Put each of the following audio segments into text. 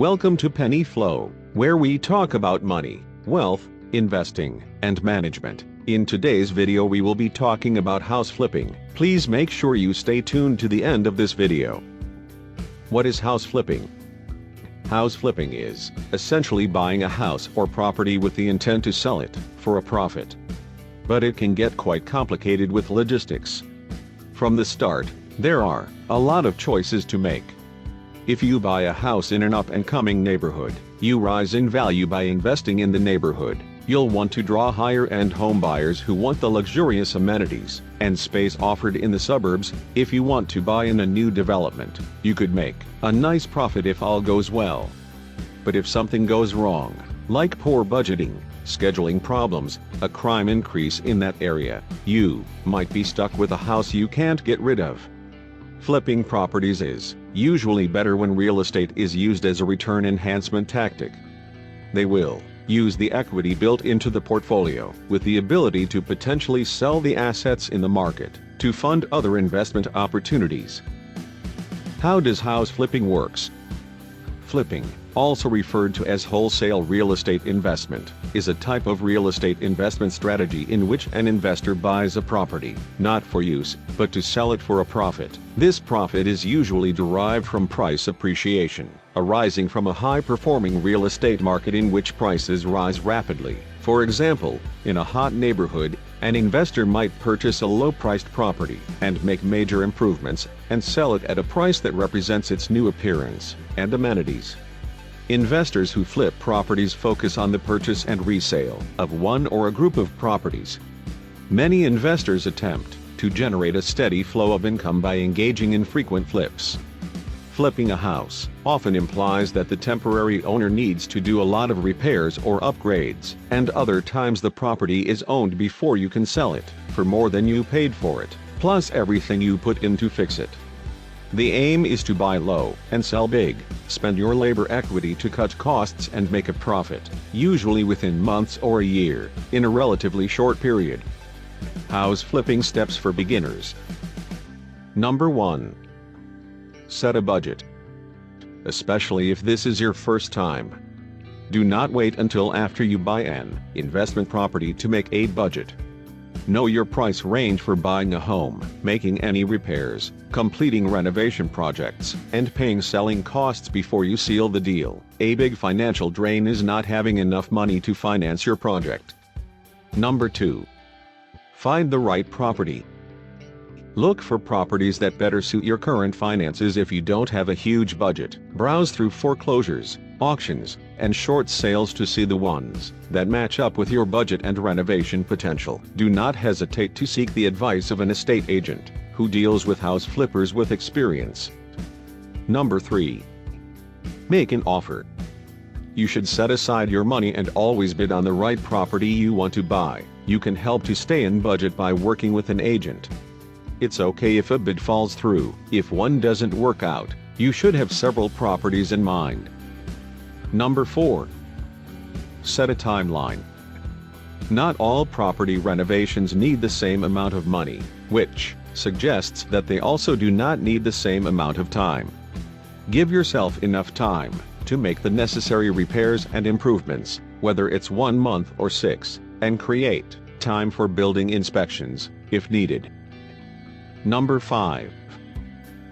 Welcome to Penny Flow, where we talk about money, wealth, investing, and management. In today's video we will be talking about house flipping. Please make sure you stay tuned to the end of this video. What is house flipping? House flipping is essentially buying a house or property with the intent to sell it for a profit. But it can get quite complicated with logistics. From the start, there are a lot of choices to make. If you buy a house in an up-and-coming neighborhood, you rise in value by investing in the neighborhood. You'll want to draw higher-end home buyers who want the luxurious amenities and space offered in the suburbs. If you want to buy in a new development, you could make a nice profit if all goes well. But if something goes wrong, like poor budgeting, scheduling problems, a crime increase in that area, you might be stuck with a house you can't get rid of. Flipping properties is usually better when real estate is used as a return enhancement tactic. They will use the equity built into the portfolio with the ability to potentially sell the assets in the market to fund other investment opportunities. How does house flipping works? Flipping, also referred to as wholesale real estate investment, is a type of real estate investment strategy in which an investor buys a property, not for use, but to sell it for a profit. This profit is usually derived from price appreciation, arising from a high-performing real estate market in which prices rise rapidly. For example, in a hot neighborhood, an investor might purchase a low-priced property and make major improvements and sell it at a price that represents its new appearance and amenities. Investors who flip properties focus on the purchase and resale of one or a group of properties. Many investors attempt to generate a steady flow of income by engaging in frequent flips. Flipping a house often implies that the temporary owner needs to do a lot of repairs or upgrades, and other times the property is owned before you can sell it for more than you paid for it, plus everything you put in to fix it. The aim is to buy low and sell big, spend your labor equity to cut costs and make a profit, usually within months or a year, in a relatively short period. House flipping steps for beginners. Number 1. Set a budget. Especially if this is your first time. Do not wait until after you buy an investment property to make a budget. Know your price range for buying a home, making any repairs, completing renovation projects, and paying selling costs before you seal the deal. A big financial drain is not having enough money to finance your project. Number 2. Find the right property. Look for properties that better suit your current finances. If you don't have a huge budget, browse through foreclosures, auctions, and short sales to see the ones that match up with your budget and renovation potential. Do not hesitate to seek the advice of an estate agent who deals with house flippers with experience. Number 3. Make an offer. You should set aside your money and always bid on the right property you want to buy. You can help to stay in budget by working with an agent. It's okay if a bid falls through. If one doesn't work out, you should have several properties in mind. Number 4. Set a timeline. Not all property renovations need the same amount of money, which suggests that they also do not need the same amount of time. Give yourself enough time to make the necessary repairs and improvements, whether it's 1 month or 6, and create time for building inspections, if needed. Number 5.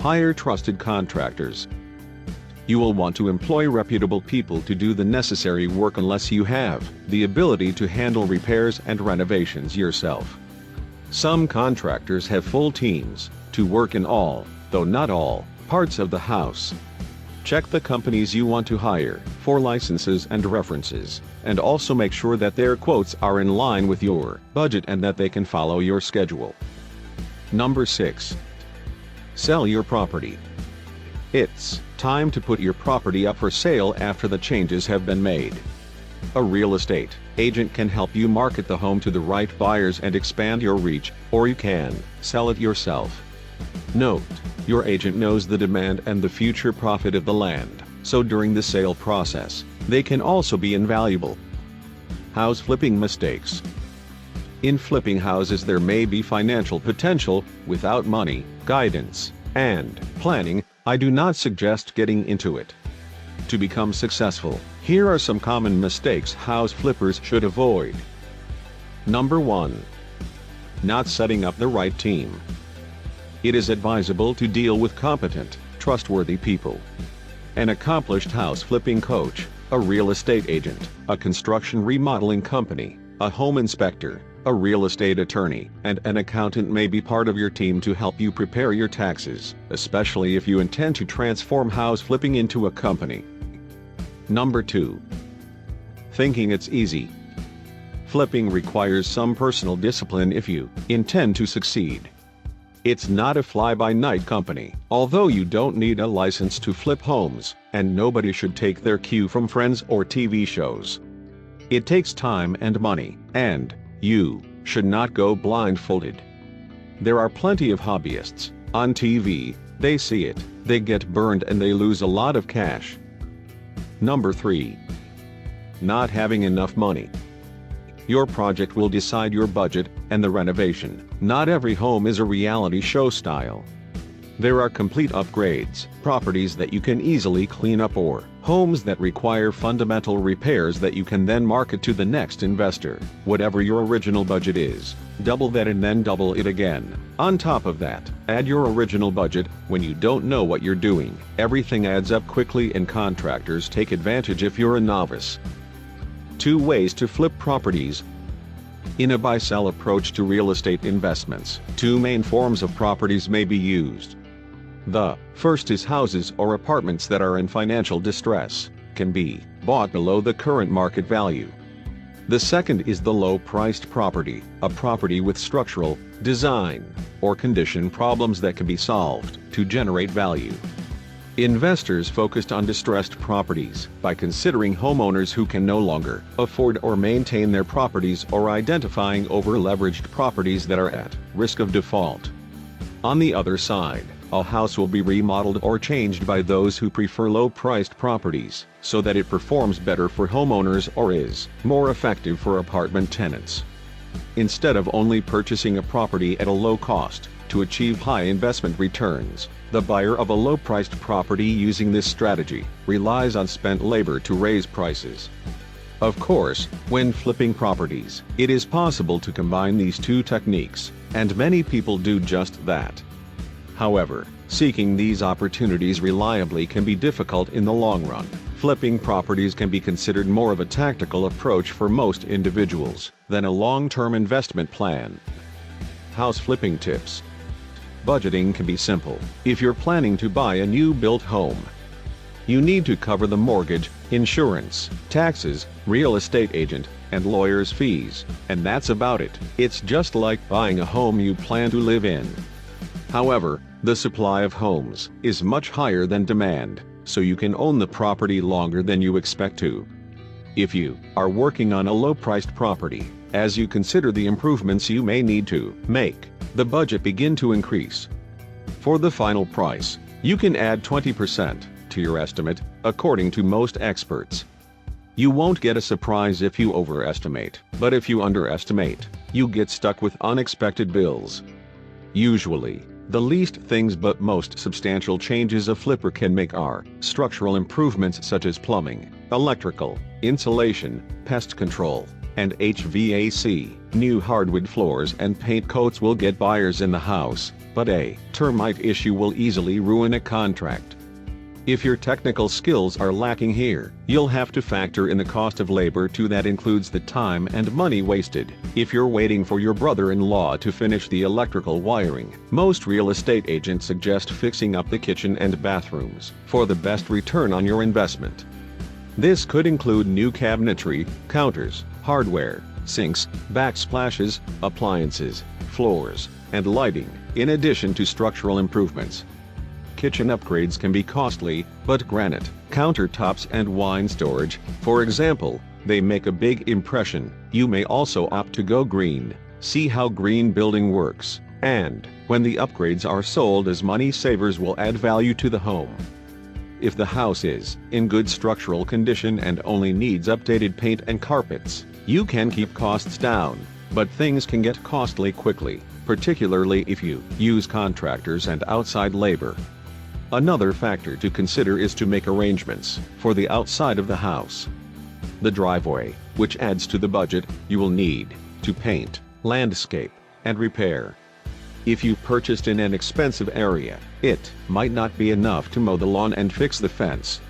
Hire trusted contractors. You will want to employ reputable people to do the necessary work unless you have the ability to handle repairs and renovations yourself. Some contractors have full teams to work in all, though not all, parts of the house. Check the companies you want to hire for licenses and references, and also make sure that their quotes are in line with your budget and that they can follow your schedule. Number 6. Sell your property. It's time to put your property up for sale after the changes have been made. A real estate agent can help you market the home to the right buyers and expand your reach, or you can sell it yourself. Note, your agent knows the demand and the future profit of the land, so during the sale process, they can also be invaluable. House flipping mistakes. In flipping houses there may be financial potential. Without money, guidance, and planning, I do not suggest getting into it. To become successful, here are some common mistakes house flippers should avoid. Number 1. Not setting up the right team. It is advisable to deal with competent, trustworthy people. An accomplished house flipping coach, a real estate agent, a construction remodeling company, a home inspector, a real estate attorney, and an accountant may be part of your team to help you prepare your taxes, especially if you intend to transform house flipping into a company. Number 2. Thinking it's easy. Flipping requires some personal discipline if you intend to succeed. It's not a fly-by-night company, although you don't need a license to flip homes, and nobody should take their cue from friends or TV shows. It takes time and money, and you should not go blindfolded. There are plenty of hobbyists on TV, they see it, they get burned and they lose a lot of cash. Number 3. Not having enough money. Your project will decide your budget and the renovation. Not every home is a reality show style. There are complete upgrades, properties that you can easily clean up, or homes that require fundamental repairs that you can then market to the next investor. Whatever your original budget is, double that and then double it again. On top of that, add your original budget. When you don't know what you're doing, everything adds up quickly and contractors take advantage if you're a novice. 2 ways to flip properties. In a buy-sell approach to real estate investments, 2 main forms of properties may be used. The first is houses or apartments that are in financial distress, can be bought below the current market value. The second is the low-priced property, a property with structural, design, or condition problems that can be solved to generate value. Investors focused on distressed properties by considering homeowners who can no longer afford or maintain their properties, or identifying over-leveraged properties that are at risk of default. On the other side, a house will be remodeled or changed by those who prefer low-priced properties, so that it performs better for homeowners or is more effective for apartment tenants. Instead of only purchasing a property at a low cost to achieve high investment returns, the buyer of a low-priced property using this strategy relies on spent labor to raise prices. Of course, when flipping properties, it is possible to combine these 2 techniques, and many people do just that. However, seeking these opportunities reliably can be difficult in the long run. Flipping properties can be considered more of a tactical approach for most individuals than a long-term investment plan. House flipping tips. Budgeting can be simple. If you're planning to buy a new-built home, you need to cover the mortgage, insurance, taxes, real estate agent, and lawyer's fees, and that's about it. It's just like buying a home you plan to live in. However, the supply of homes is much higher than demand, so you can own the property longer than you expect to. If you are working on a low-priced property, as you consider the improvements you may need to make, the budget begin to increase. For the final price, you can add 20% to your estimate, according to most experts. You won't get a surprise if you overestimate, but if you underestimate, you get stuck with unexpected bills. Usually, the least things but most substantial changes a flipper can make are structural improvements such as plumbing, electrical, insulation, pest control, and HVAC. New hardwood floors and paint coats will get buyers in the house, but a termite issue will easily ruin a contract. If your technical skills are lacking here, you'll have to factor in the cost of labor too. That includes the time and money wasted. If you're waiting for your brother-in-law to finish the electrical wiring, most real estate agents suggest fixing up the kitchen and bathrooms for the best return on your investment. This could include new cabinetry, counters, hardware, sinks, backsplashes, appliances, floors, and lighting, in addition to structural improvements. Kitchen upgrades can be costly, but granite, countertops and wine storage, for example, they make a big impression. You may also opt to go green, see how green building works, and, when the upgrades are sold as money savers, will add value to the home. If the house is in good structural condition and only needs updated paint and carpets, you can keep costs down, but things can get costly quickly, particularly if you use contractors and outside labor. Another factor to consider is to make arrangements for the outside of the house. The driveway, which adds to the budget, you will need to paint, landscape, and repair. If you purchased in an expensive area, it might not be enough to mow the lawn and fix the fence.